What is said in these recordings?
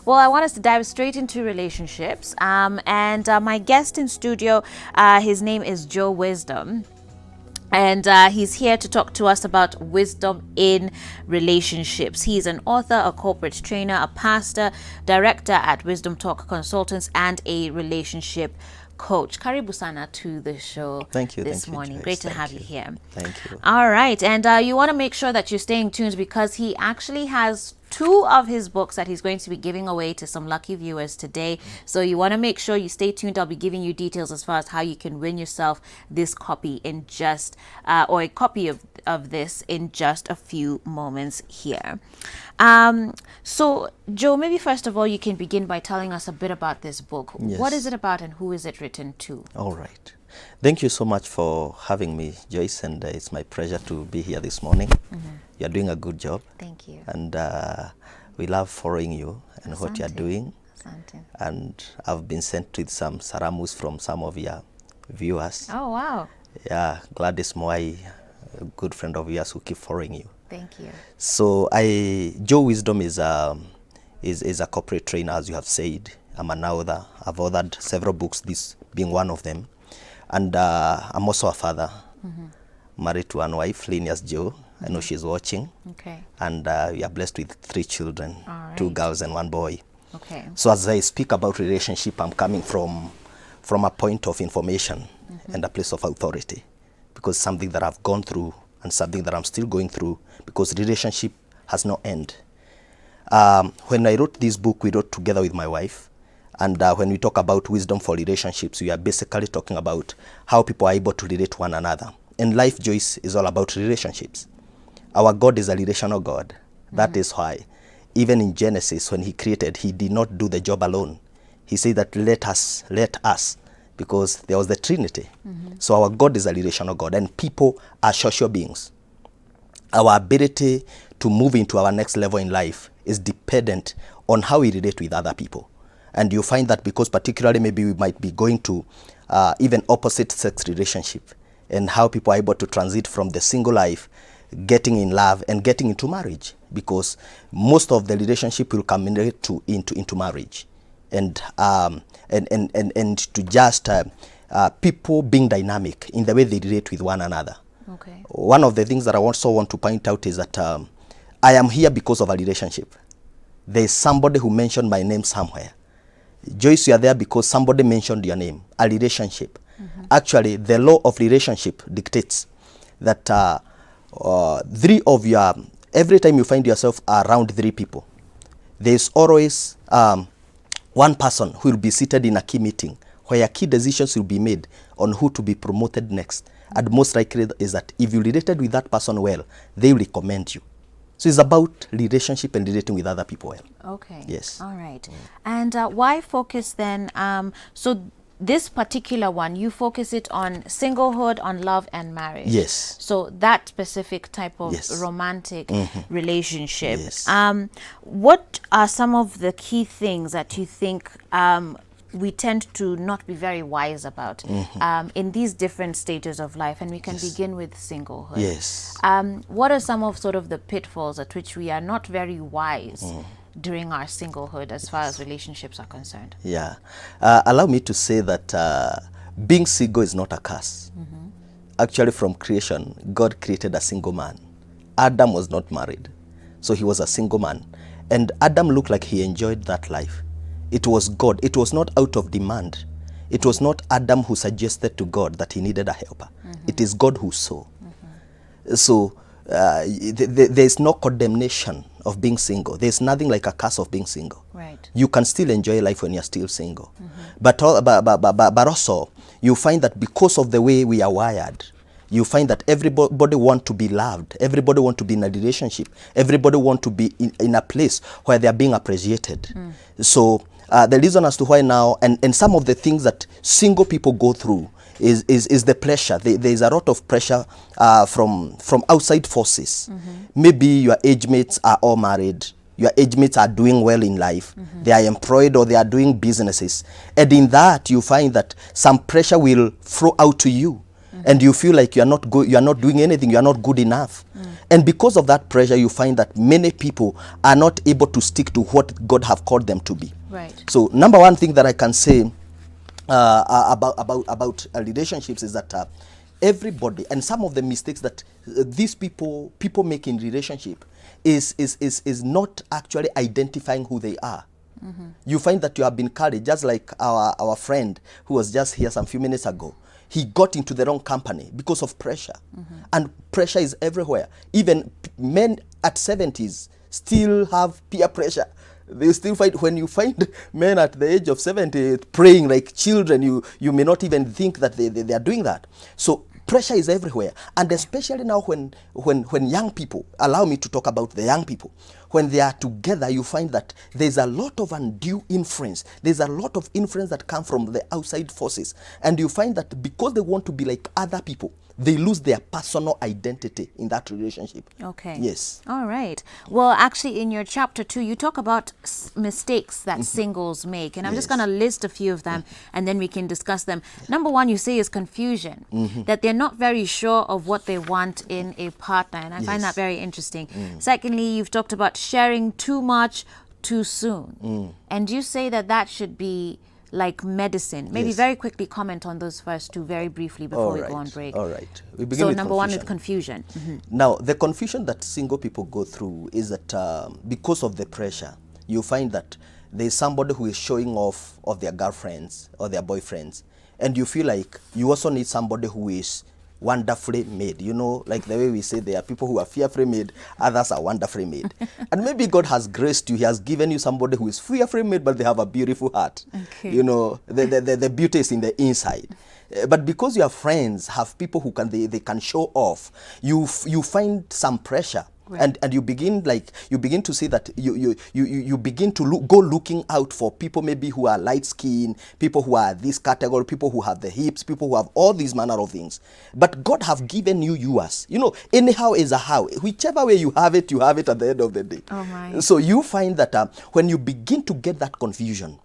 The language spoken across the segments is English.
Well, I want us to dive straight into relationships. My guest in studio, his name is Joe Wisdom. And he's here to talk to us about wisdom in relationships. He's an author, a corporate trainer, a pastor, director at Wisdom Talk Consultants, and a relationship coach. Karibu sana to the show. Thank you. This thank morning. You, Great to thank have you here. Thank you. All right. And you want to make sure that you're staying tuned because he actually has 2 of his books that he's going to be giving away to some lucky viewers today. So you want to make sure you stay tuned. I'll be giving you details as far as how you can win yourself this copy in just, or a copy of this in just a few moments here. So Joe, maybe first of all, you can begin by telling us a bit about this book. Yes. What is it about and who is it written to? All right. Thank you so much for having me, Joyce, and it's my pleasure to be here this morning. You're doing a good job. Thank you. And we love following you and what you're doing. Asante. And I've been sent with some saramus from some of your viewers. Oh, wow. Yeah, Gladys Moai, a good friend of yours who keep following you. Thank you. So Joe Wisdom is a corporate trainer, as you have said. I'm an author. I've authored several books, this being one of them. And I'm also a father, married to one wife, Linias Joe. I know she's watching. Okay. And we are blessed with 3 children, All right. 2 girls and 1 boy. Okay. So as I speak about relationship, I'm coming from a point of information and a place of authority, because something that I've gone through and something that I'm still going through, because relationship has no end. When I wrote this book, we wrote together with my wife. And when we talk about wisdom for relationships, we are basically talking about how people are able to relate to one another. And life, Joyce, is all about relationships. Our God is a relational God. That is why, even in Genesis, when he created, he did not do the job alone. He said that let us, because there was the Trinity. So our God is a relational God, and people are social beings. Our ability to move into our next level in life is dependent on how we relate with other people. And you find that because particularly maybe we might be going to even opposite sex relationship, and how people are able to transit from the single life, getting in love and getting into marriage, because most of the relationship will culminate into marriage, and to just people being dynamic in the way they relate with one another. Okay. One of the things that I also want to point out is that I am here because of a relationship. There is somebody who mentioned my name somewhere. Joyce, you are there because somebody mentioned your name, a relationship. Actually, the law of relationship dictates that every time you find yourself around 3 people, there's always one person who will be seated in a key meeting where key decisions will be made on who to be promoted next. And most likely is that if you related with that person well, they will recommend you. So it's about relationship and relating with other people well. Okay. Yes. All right. And why focus then? So this particular one, you focus it on singlehood, on love and marriage. Yes. So that specific type of Yes. romantic relationship. Yes. What are some of the key things that you think we tend to not be very wise about in these different stages of life? And we can begin with singlehood. Yes. What are some of sort of the pitfalls at which we are not very wise during our singlehood as far as relationships are concerned? Yeah. Allow me to say that being single is not a curse. Actually, from creation, God created a single man. Adam was not married, so he was a single man. And Adam looked like he enjoyed that life. It was God. It was not out of demand. It was not Adam who suggested to God that he needed a helper. It is God who saw. So there is no condemnation of being single. There's nothing like a curse of being single. Right. You can still enjoy life when you're still single. But also, you find that because of the way we are wired, you find that everybody want to be loved. Everybody want to be in a relationship. Everybody want to be in a place where they are being appreciated. So the reason as to why now, and some of the things that single people go through is the pressure. There is a lot of pressure from outside forces. Maybe your age mates are all married. Your age mates are doing well in life. They are employed or they are doing businesses. And in that, you find that some pressure will flow out to you. and you feel like you are not doing anything, you are not good enough. And because of that pressure, you find that many people are not able to stick to what God have called them to be. Right. So number one thing that I can say about relationships is that everybody, and some of the mistakes that these people make in relationship is not actually identifying who they are. You find that you have been carried, just like our friend who was just here some few minutes ago. He got into the wrong company because of pressure. And pressure is everywhere. Even men at 70s still have peer pressure. They still fight. When you find men at the age of 70 praying like children, you may not even think that they are doing that. So pressure is everywhere, and especially now when young people, allow me to talk about the young people, when they are together, you find that there's a lot of undue influence. There's a lot of influence that come from the outside forces, and you find that because they want to be like other people, they lose their personal identity in that relationship. Okay. Yes. All right. Well, actually, in your chapter 2, you talk about mistakes that singles make. And I'm just Yes. going to list a few of them and then we can discuss them. Number one, you say is confusion, that they're not very sure of what they want in a partner. And I find that Yes. very interesting. Secondly, you've talked about sharing too much too soon. And you say that that should be like medicine. Maybe Yes. very quickly comment on those first two very briefly before we go on break. All right. We begin So with number one with confusion. confusion. Now, the confusion that single people go through is that because of the pressure, you find that there's somebody who is showing off of their girlfriends or their boyfriends, and you feel like you also need somebody who is wonderfully made. You know, like the way we say there are people who are fearfully made, others are wonderfully made. And maybe God has graced you. He has given you somebody who is fearfully made, but they have a beautiful heart. Okay. You know, the beauty is in the inside. But because your friends have people who they can show off, you find some pressure. Right. And you begin to see that you begin to go looking out for people maybe who are light skinned, people who are this category, people who have the hips, people who have all these manner of things. But God have given you yours. You know, anyhow is a how. Whichever way you have it at the end of the day. Oh my. So you find that when you begin to get that confusion,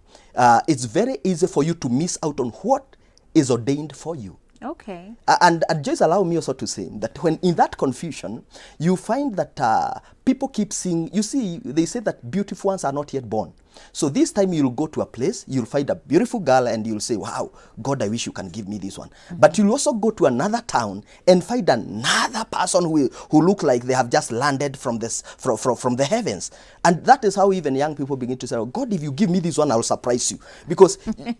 it's very easy for you to miss out on what is ordained for you. Okay. And just allow me also to say that when in that confusion, you find that people keep seeing, you see, they say that beautiful ones are not yet born. So this time you'll go to a place, you'll find a beautiful girl and you'll say, wow, God, I wish you can give me this one. But you'll also go to another town and find another person who look like they have just landed from the heavens. And that is how even young people begin to say, oh, God, if you give me this one, I'll surprise you. Because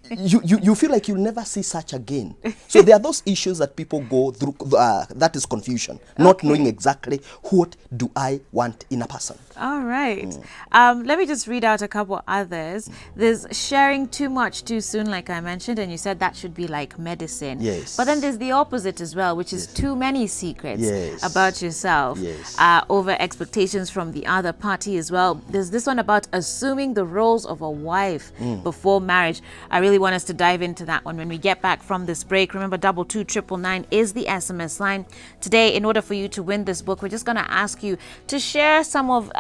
you feel like you'll never see such again. So there are those issues that people go through, that is confusion, not knowing exactly what do I want in a person. All right. Let me just read out a couple others. There's sharing too much too soon, like I mentioned, and you said that should be like medicine. Yes. But then there's the opposite as well, which is too many secrets Yes. about yourself, Yes. over expectations from the other party as well. There's this one about assuming the roles of a wife before marriage. I really want us to dive into that one when we get back from this break. Remember, 22999 is the SMS line. Today, in order for you to win this book, we're just going to ask you to share some of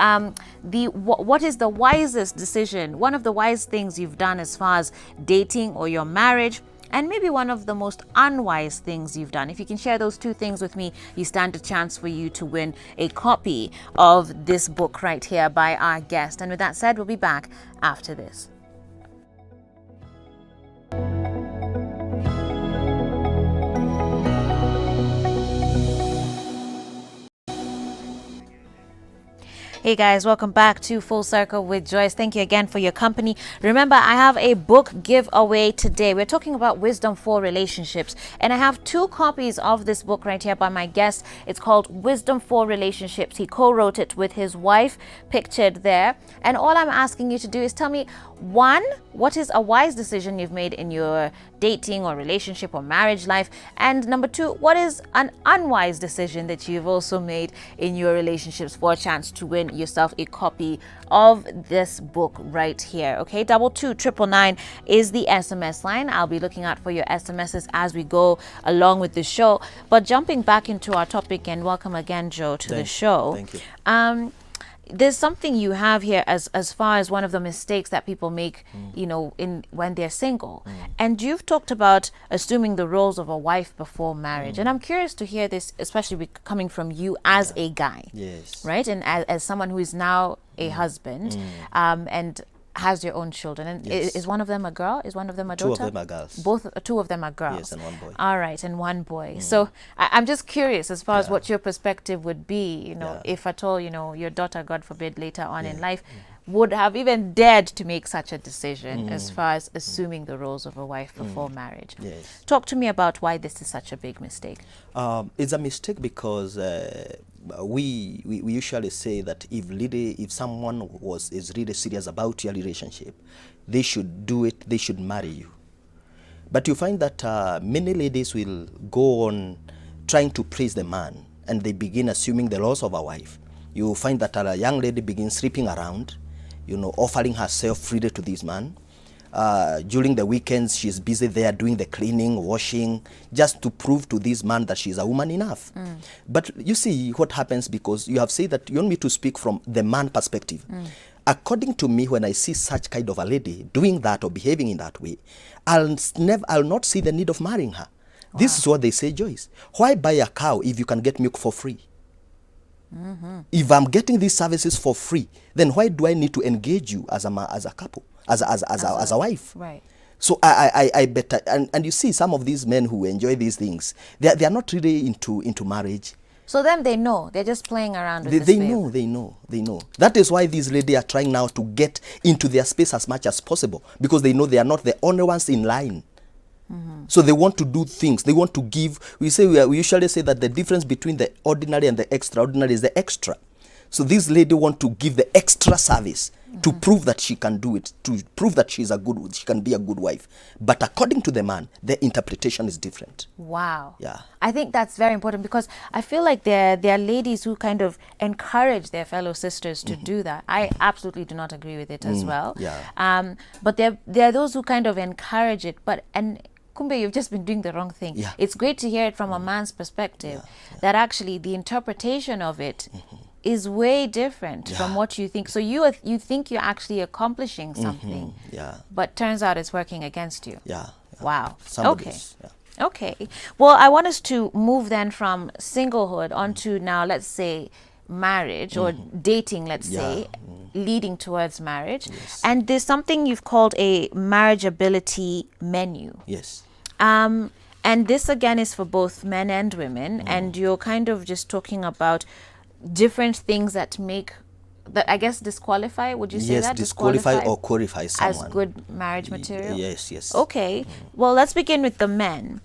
what is the wisest decision, one of the wise things you've done as far as dating or your marriage, and maybe one of the most unwise things you've done. If you can share those two things with me, you stand a chance for you to win a copy of this book right here by our guest. And with that said, we'll be back after this. Hey guys, welcome back to Full Circle with Joyce. Thank you again for your company. Remember, I have a book giveaway today. We're talking about wisdom for relationships, and I have 2 copies of this book right here by my guest. It's called Wisdom for Relationships. He co-wrote it with his wife, pictured there. And all I'm asking you to do is tell me, 1, what is a wise decision you've made in your dating or relationship or marriage life? And number 2, what is an unwise decision that you've also made in your relationships, for a chance to win yourself a copy of this book right here. Okay, 22999 is the SMS line. I'll be looking out for your SMSs as we go along with the show. But jumping back into our topic, and welcome again, Joe, to the show. Thank you. there's something you have here as far as one of the mistakes that people make, you know, in when they're single. And you've talked about assuming the roles of a wife before marriage. And I'm curious to hear this, especially coming from you as a guy. Yes. Right? And as someone who is now a husband, and has your own children. And Yes. is one of them a girl? Is one of them a Two daughter? of them are girls. Two of them are girls. Yes, and one boy. All right, and one boy. So I'm just curious as far as what your perspective would be, you know, if at all, you know, your daughter, God forbid, later on in life, would have even dared to make such a decision as far as assuming the roles of a wife before marriage. Yes. Talk to me about why this is such a big mistake. It's a mistake because we usually say that if someone is really serious about your relationship, they should do it, they should marry you. But you find that many ladies will go on trying to praise the man, and they begin assuming the loss of a wife. You find that a young lady begins sleeping around, you know, offering herself freely to this man. During the weekends, she's busy there doing the cleaning, washing, just to prove to this man that she's a woman enough. But you see what happens, because you have said that you want me to speak from the man perspective. According to me, when I see such kind of a lady doing that or behaving in that way, I'll not see the need of marrying her. Wow. This is what they say, Joyce. Why buy a cow if you can get milk for free? If I'm getting these services for free, then why do I need to engage you as a couple, as a wife? Right. So I better, and you see some of these men who enjoy these things, they are not really into marriage. So then they know, they're just playing around with They know. That is why these ladies are trying now to get into their space as much as possible, because they know they are not the only ones in line. So they want to do things. They want to give. We usually say that the difference between the ordinary and the extraordinary is the extra. So this lady want to give the extra service to prove that she can do it, to prove that she can be a good wife. But according to the man, the interpretation is different. Wow. Yeah. I think that's very important, because I feel like there are ladies who kind of encourage their fellow sisters to do that. I absolutely do not agree with it as well. Yeah. But there are those who kind of encourage it. And Kumbe, you've just been doing the wrong thing. Yeah. It's great to hear it from a man's perspective, that actually the interpretation of it is way different from what you think. So you think you're actually accomplishing something, but turns out it's working against you. Wow. Okay. Okay. Well, I want us to move then from singlehood onto now, let's say, marriage or dating, let's say, leading towards marriage. And there's something you've called a marriageability menu. Yes. And this again is for both men and women, and you're kind of just talking about different things that I guess disqualify, would you say that? Yes, disqualify or qualify someone as good marriage material? Yes. Okay. Well, let's begin with the men.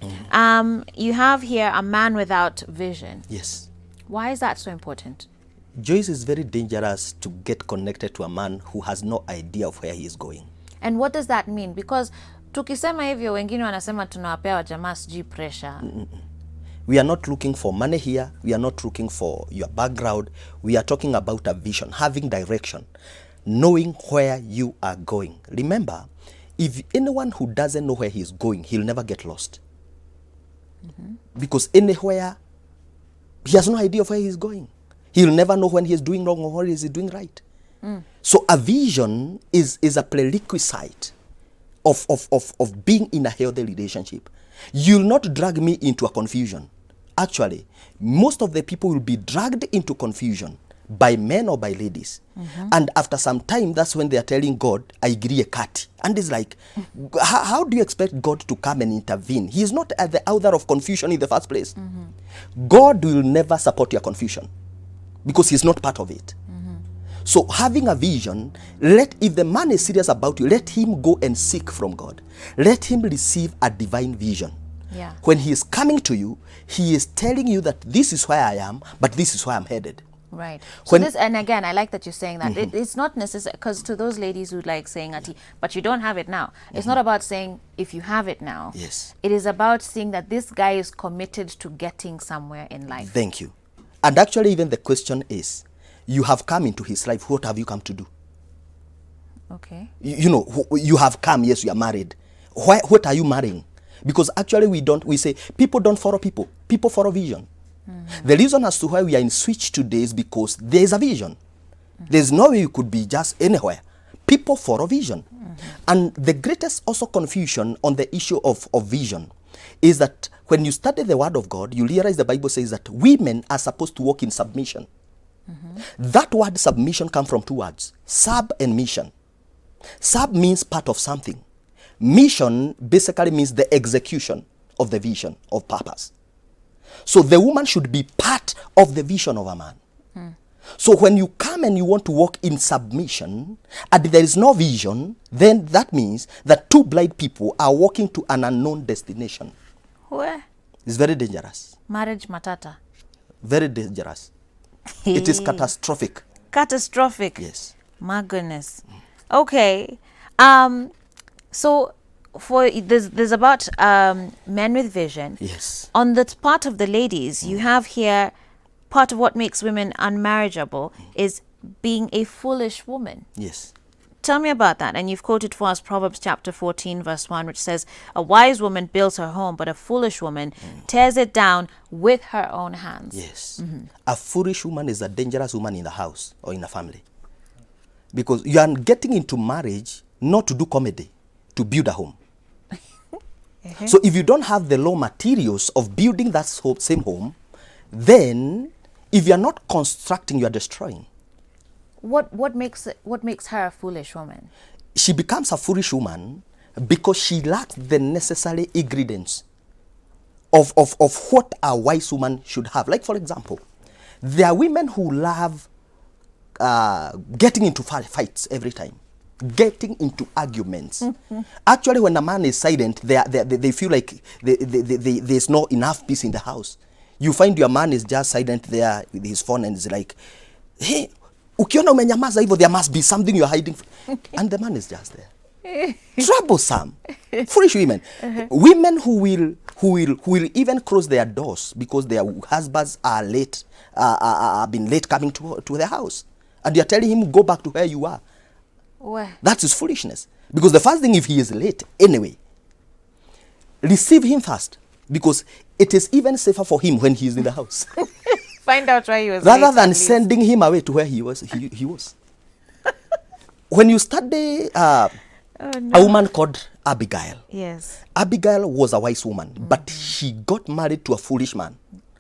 You have here a man without vision. Yes. Why is that so important? Joyce, is very dangerous to get connected to a man who has no idea of where he is going. And what does that mean? Because tukisema hivyo wengine wanasema tunawapea jamaa sijui pressure. We are not looking for money here. We are not looking for your background. We are talking about a vision, having direction, knowing where you are going. Remember, if anyone who doesn't know where he's going, he'll never get lost. Because anywhere, he has no idea of where he's going. He'll never know when he's doing wrong or when he's doing right. So a vision is a prerequisite of being in a healthy relationship. You'll not drag me into a confusion. Actually, most of the people will be dragged into confusion by men or by ladies. And after some time, that's when they are telling God, I agree a cut. And it's like, how do you expect God to come and intervene? He is not at the author of confusion in the first place. God will never support your confusion because he's not part of it. So having a vision, if the man is serious about you, let him go and seek from God. Let him receive a divine vision. When he is coming to you, he is telling you that this is where I am, but this is where I'm headed. Right. So and again, I like that you're saying that. It's not necessary, because to those ladies who like saying, Ati, but you don't have it now. It's not about saying if you have it now. Yes. It is about seeing that this guy is committed to getting somewhere in life. Thank you. And actually, even the question is, you have come into his life, what have you come to do? Okay. You know, you have come, yes, you are married. What are you marrying? Because actually we say people don't follow people. People follow vision. The reason as to why we are in switch today is because there is a vision. There's no way you could be just anywhere. People for a vision. And the greatest also confusion on the issue of vision is that when you study the word of God, you realize the Bible says that women are supposed to walk in submission. That word submission comes from two words, sub and mission. Sub means part of something. Mission basically means the execution of the vision of purpose. So the woman should be part of the vision of a man. So when you come and you want to walk in submission and there is no vision, then that means that two blind people are walking to an unknown destination. Where? It's very dangerous. Marriage matata. Very dangerous. It is catastrophic. Catastrophic. Yes. My goodness. Okay. So for there's about men with vision. Yes. On the part of the ladies, you have here part of what makes women unmarriageable is being a foolish woman. Yes. Tell me about that. And you've quoted for us Proverbs chapter 14 verse 1, which says, a wise woman builds her home, but a foolish woman tears it down with her own hands. Yes. A foolish woman is a dangerous woman in the house or in a family. Because you are getting into marriage not to do comedy, to build a home. So if you don't have the raw materials of building that same home, then if you are not constructing, you are destroying. What makes her a foolish woman? She becomes a foolish woman because she lacks the necessary ingredients of what a wise woman should have. Like, for example, there are women who love getting into fights every time, getting into arguments. Actually, when a man is silent, they feel like there's not enough peace in the house. You find your man is just silent there with his phone and is like, hey, ukiona umenyamaza hivyo, there must be something you're hiding. And the man is just there. Troublesome. Foolish women. Women who will even close their doors because their husbands are late, been late coming to their house. And you're telling him, go back to where you are. Where? That is foolishness. Because the first thing, if he is late anyway, receive him first. Because it is even safer for him when he is in the house. Find out why he was rather late, than sending him away to where he was. He was. When you study a woman called Abigail. Yes. Abigail was a wise woman, but she got married to a foolish man.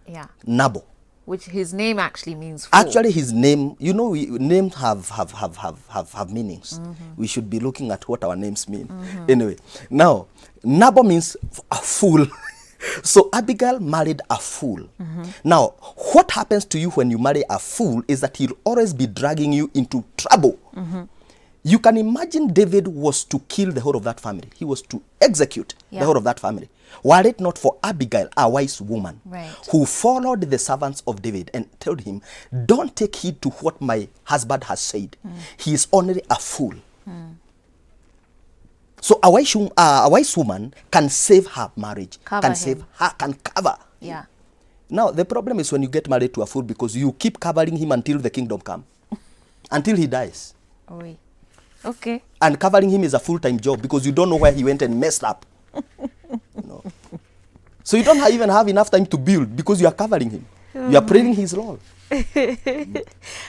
Yeah. Nabal. Which his name actually means fool. Actually, his name, names have meanings. We should be looking at what our names mean. Anyway, now, Nabal means a fool. So Abigail married a fool. Now, what happens to you when you marry a fool is that he'll always be dragging you into trouble. You can imagine David was to kill the whole of that family. He was to execute the whole of that family. Were it not for Abigail, a wise woman, who followed the servants of David and told him, don't take heed to what my husband has said. He is only a fool. So a wise woman can save her marriage, can cover. Yeah. Now, the problem is when you get married to a fool because you keep covering him until the kingdom come, until he dies. Oui. Okay. And covering him is a full-time job because you don't know where he went and messed up. No. So you don't even have enough time to build because you are covering him. You are playing his role.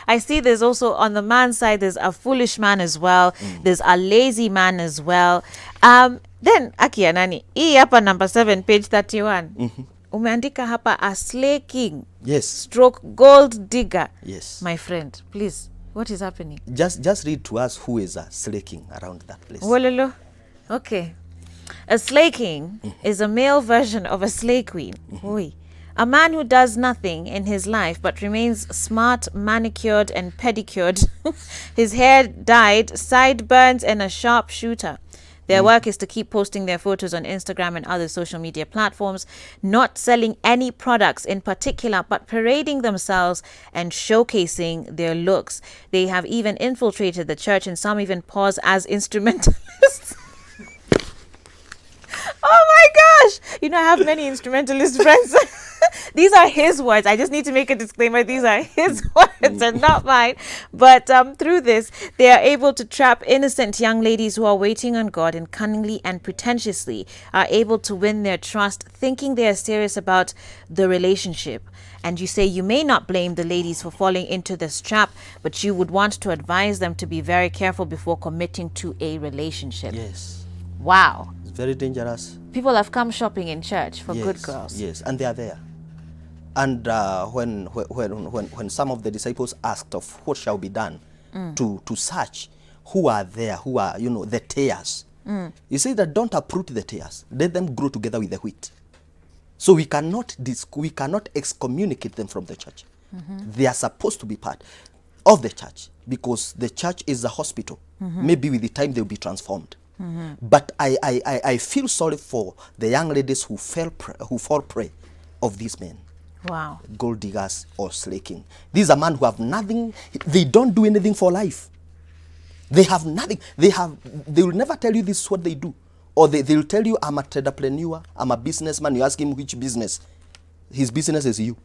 I see there's also on the man's side, there's a foolish man as well. There's a lazy man as well. Then, Akia Nani, hii hapa number 7, page 31. Umeandika hapa a slay king. Yes. Stroke gold digger. Yes. My friend, please, what is happening? Just read to us who is a slay king around that place. Wololo. Okay. A slay king is a male version of a slay queen. Oi. A man who does nothing in his life but remains smart, manicured and pedicured, his hair dyed, sideburns and a sharp shooter. Their work is to keep posting their photos on Instagram and other social media platforms, not selling any products in particular, but parading themselves and showcasing their looks. They have even infiltrated the church and some even pose as instrumentalists. Oh my gosh! You know, I have many instrumentalist friends. These are his words. I just need to make a disclaimer. These are his words and not mine. But through this, they are able to trap innocent young ladies who are waiting on God, and cunningly and pretentiously are able to win their trust, thinking they are serious about the relationship. And you say you may not blame the ladies for falling into this trap, but you would want to advise them to be very careful before committing to a relationship. Yes. Wow. It's very dangerous. People have come shopping in church for good girls. Yes, and they are there. And when some of the disciples asked of what shall be done to search who are there, who are, the tares. You say that don't uproot the tares. Let them grow together with the wheat. So we cannot excommunicate them from the church. They are supposed to be part of the church because the church is a hospital. Maybe with the time they'll be transformed. But I feel sorry for the young ladies who fall prey of these men. Wow. Gold diggers or slaking. These are men who have nothing. They don't do anything for life. They have nothing. They will never tell you this is what they do. Or they'll tell you, I'm a entrepreneur, I'm a businessman. You ask him which business. His business is you.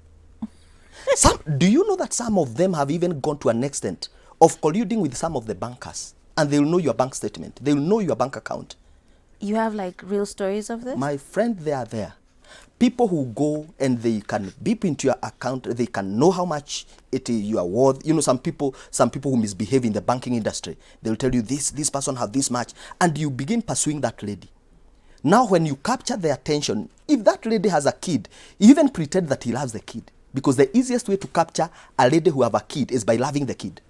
Do you know that some of them have even gone to an extent of colluding with some of the bankers? And they'll know your bank statement. They'll know your bank account. You have like real stories of this? My friend, they are there. People who go and they can beep into your account, they can know how much you are worth. Some people who misbehave in the banking industry, they'll tell you this person have this much, and you begin pursuing that lady. Now when you capture their attention, if that lady has a kid, you even pretend that he loves the kid. Because the easiest way to capture a lady who have a kid is by loving the kid.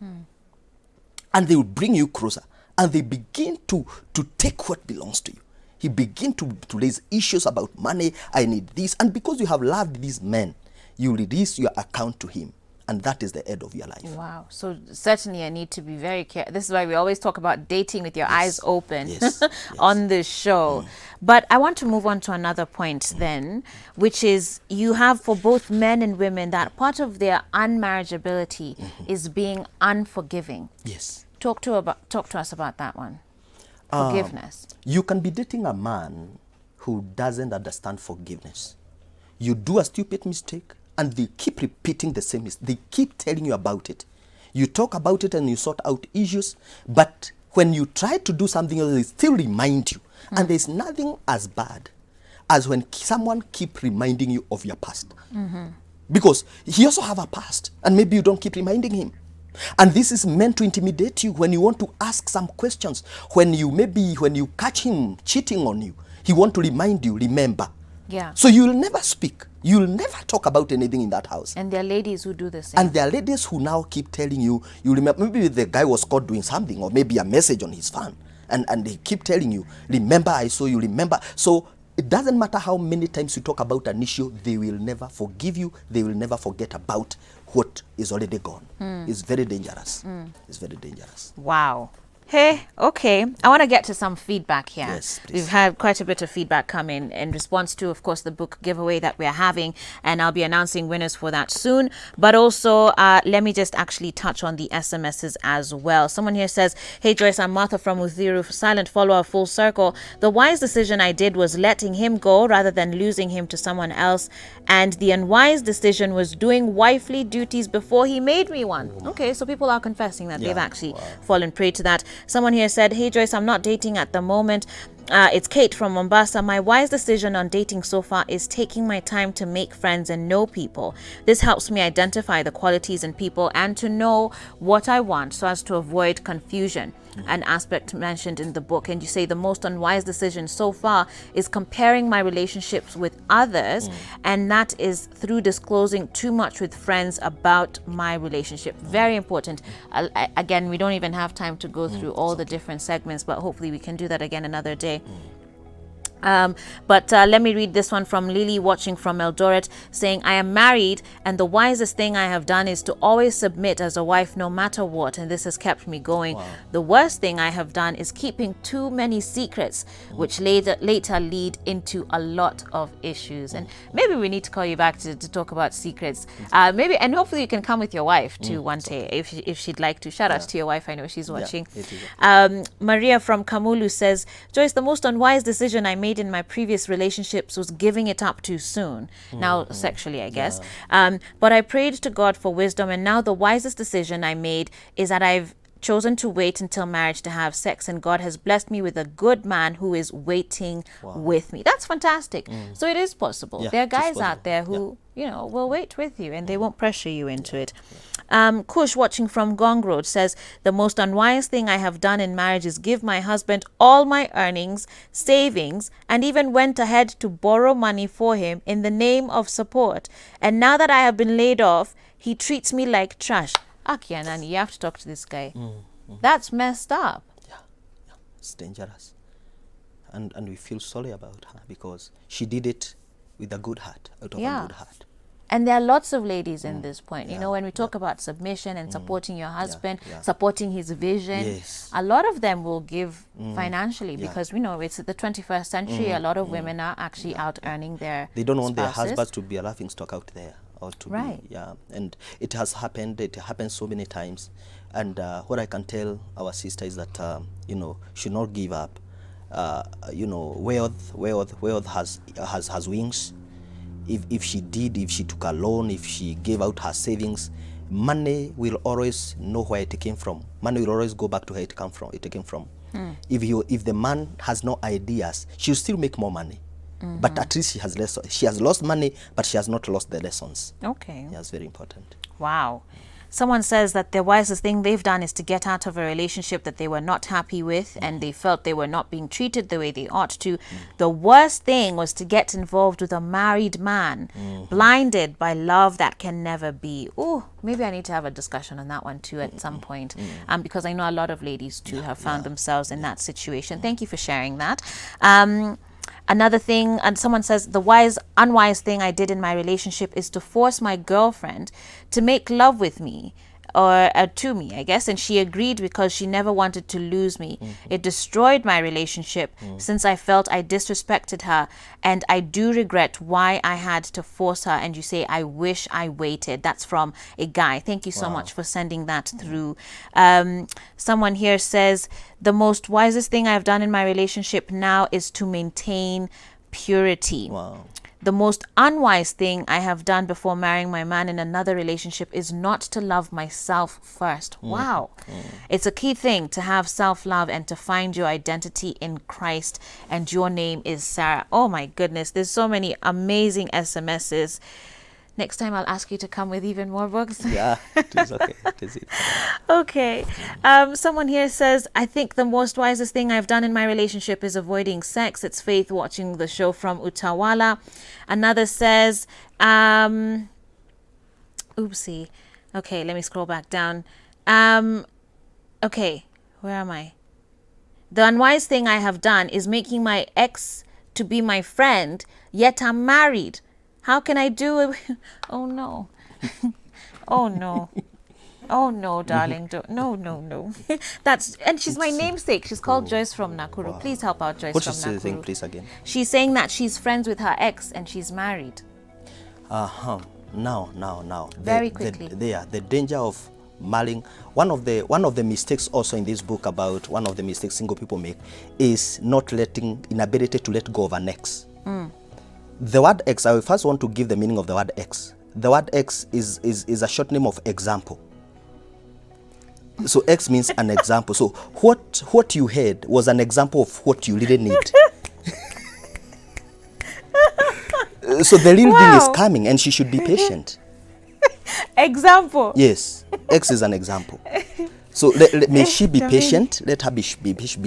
And they will bring you closer, and they begin to take what belongs to you. He begin to raise issues about money. I need this. And because you have loved these men, you release your account to him. And that is the end of your life. Wow. So certainly I need to be very careful. This is why we always talk about dating with your eyes open on this show. But I want to move on to another point then, which is you have for both men and women that part of their unmarriageability is being unforgiving. Yes. Talk to us about that one. Forgiveness. You can be dating a man who doesn't understand forgiveness. You do a stupid mistake and they keep repeating the same mistake. They keep telling you about it. You talk about it and you sort out issues, but when you try to do something else, they still remind you. And there's nothing as bad as when someone keep reminding you of your past. Because he also have a past, and maybe you don't keep reminding him. And this is meant to intimidate you when you want to ask some questions. When you catch him cheating on you, he want to remind you, remember. Yeah. So you'll never speak. You'll never talk about anything in that house. And there are ladies who do the same. And there are ladies who now keep telling you, you remember, maybe the guy was caught doing something, or maybe a message on his phone. And they keep telling you, remember I saw you, remember. So it doesn't matter how many times you talk about an issue, they will never forgive you. They will never forget about what is already gone. It's very dangerous. It's very dangerous. Wow. Hey, okay. I want to get to some feedback here. Yes, please. We've had quite a bit of feedback come in response to, of course, the book giveaway that we're having, and I'll be announcing winners for that soon. But also, let me just actually touch on the SMSs as well. Someone here says, hey, Joyce, I'm Martha from Uthiru, silent follower, Full Circle. The wise decision I did was letting him go rather than losing him to someone else. And the unwise decision was doing wifely duties before he made me one. Okay, so people are confessing that they've actually fallen prey to that. Someone here said, hey Joyce, I'm not dating at the moment. It's Kate from Mombasa. My wise decision on dating so far is taking my time to make friends and know people. This helps me identify the qualities in people and to know what I want so as to avoid confusion, an aspect mentioned in the book. And you say the most unwise decision so far is comparing my relationships with others, and that is through disclosing too much with friends about my relationship. Very important. Again, we don't even have time to go through all the different segments, but hopefully we can do that again another day. But let me read this one from Lily, watching from Eldoret, saying, I am married and the wisest thing I have done is to always submit as a wife no matter what, and this has kept me going. The worst thing I have done is keeping too many secrets, which later lead into a lot of issues. And maybe we need to call you back to talk about secrets. Maybe, and hopefully you can come with your wife too one day if she'd like to. Shout out to your wife, I know she's watching. Maria from Kamulu says, Joyce, the most unwise decision I made made in my previous relationships was giving it up too soon. Now, sexually, I guess. But I prayed to God for wisdom, and now the wisest decision I made is that I've chosen to wait until marriage to have sex, and God has blessed me with a good man who is waiting with me. That's fantastic. So it is possible. Yeah, There are it is guys out possible. there who, will wait with you, and they won't pressure you into it. Kush, watching from Gong Road, says, the most unwise thing I have done in marriage is give my husband all my earnings, savings, and even went ahead to borrow money for him in the name of support. And now that I have been laid off, he treats me like trash. Nani, you have to talk to this guy. That's messed up. Yeah, it's dangerous. And we feel sorry about her because she did it with a good heart, out of a good heart. And there are lots of ladies in this point. When we talk about submission and supporting your husband, supporting his vision, a lot of them will give financially because, it's the 21st century. A lot of women are actually out earning their They don't want their spouses. husbands to be a laughing stock out there. Or to Right. be, and it has happened. It happens so many times. And what I can tell our sister is that, should not give up. Wealth has wings. If she took a loan, if she gave out her savings, money will always know where it came from. Money will always go back to where it came from. If the man has no ideas, she'll still make more money. But at least she has lost money, but she has not lost the lessons. Okay. That's very important. Wow. Someone says that the wisest thing they've done is to get out of a relationship that they were not happy with and they felt they were not being treated the way they ought to. The worst thing was to get involved with a married man, blinded by love that can never be. Oh, maybe I need to have a discussion on that one too at some point, because I know a lot of ladies too have found themselves in that situation. Thank you for sharing that. Another thing, and someone says, the unwise thing I did in my relationship is to force my girlfriend to make love with me, or to me, I guess, and she agreed because she never wanted to lose me. It destroyed my relationship since I felt I disrespected her, and I do regret why I had to force her. And you say, I wish I waited. That's from a guy. Thank you so much for sending that through. Someone here says, the most wisest thing I've done in my relationship now is to maintain purity. Wow. The most unwise thing I have done before marrying my man in another relationship is not to love myself first. Wow. It's a key thing to have self-love and to find your identity in Christ. And your name is Sarah. Oh my goodness. There's so many amazing SMSs. Next time I'll ask you to come with even more books. Yeah, it is okay. It is it. Okay. Someone here says, I think the most wisest thing I've done in my relationship is avoiding sex. It's Faith watching the show from Utawala. Another says, oopsie. Okay, let me scroll back down. Okay, where am I? The unwise thing I have done is making my ex to be my friend, yet I'm married. How can I do it? Oh no. Oh no. Oh no, darling. No. And she's my namesake. She's called Joyce from Nakuru. Please help out Joyce What from is Nakuru. the thing, please, again? She's saying that she's friends with her ex and she's married. Now. Very quickly. The danger of marrying. One of the mistakes also in this book about one of the mistakes single people make is inability to let go of an ex. The word ex, I first want to give the meaning of the word ex. The word ex is a short name of example. So ex means an example. So what you had was an example of what you really need. So the real thing is coming and she should be patient. Example. Yes, ex is an example. So may she be patient. Let her be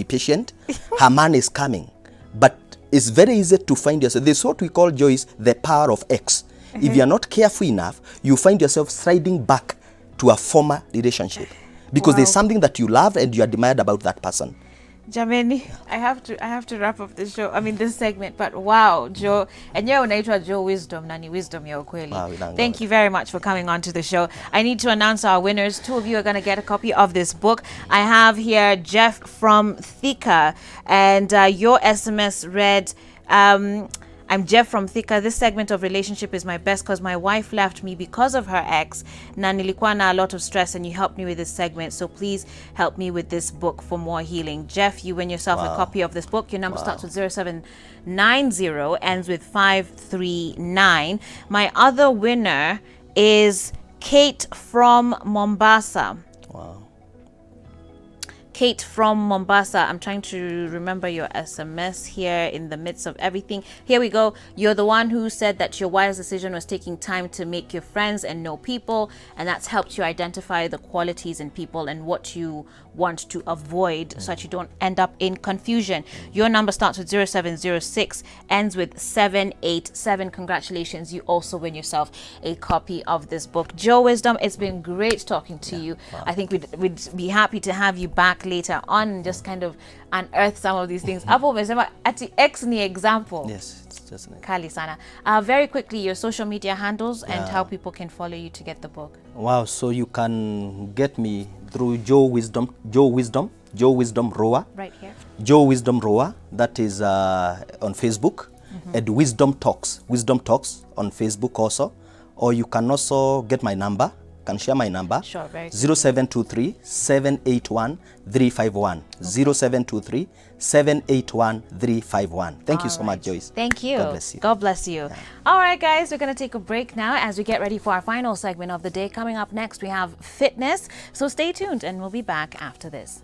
patient. Her man is coming. But it's very easy to find yourself. This is what we call, Joyce, the power of X. If you're not careful enough, you find yourself sliding back to a former relationship because there's something that you love and you admired about that person. Jameni, I have to wrap up the show. I mean this segment, but wow, Joe, and you're unaitwa Joe Wisdom, nani wisdom ya ukweli. Thank you very much for coming on to the show. I need to announce our winners. 2 of you are going to get a copy of this book. I have here Jeff from Thika, and your SMS read, I'm Jeff from Thika. This segment of relationship is my best because my wife left me because of her ex. Na nilikuwa na a lot of stress and you helped me with this segment. So please help me with this book for more healing. Jeff, you win yourself a copy of this book. Your number starts with 0790, ends with 539. My other winner is Kate from Mombasa. Wow. Kate from Mombasa. I'm trying to remember your SMS here in the midst of everything. Here we go. You're the one who said that your wise decision was taking time to make your friends and know people, and that's helped you identify the qualities in people and what you want to avoid so that you don't end up in confusion. Your number starts with 0706, ends with 787. Congratulations. You also win yourself a copy of this book. Joe Wisdom, it's been great talking to you. Wow. I think we'd be happy to have you back later on and just kind of unearth some of these things. Hapo umesema ati X ni example. Yes, it's just an Kali sana. Very quickly, your social media handles and how people can follow you to get the book. Wow, so you can get me through Joe Wisdom Roa. Right here. Joe Wisdom Roa, that is on Facebook, and Wisdom Talks on Facebook also. Or you can also get my number, can share my number. Sure, very good. 0723 781 351. 0723 781 351. Thank you so much, Joyce. Thank you. God bless you. God bless you. All right, guys, we're going to take a break now as we get ready for our final segment of the day. Coming up next, we have fitness. So stay tuned and we'll be back after this.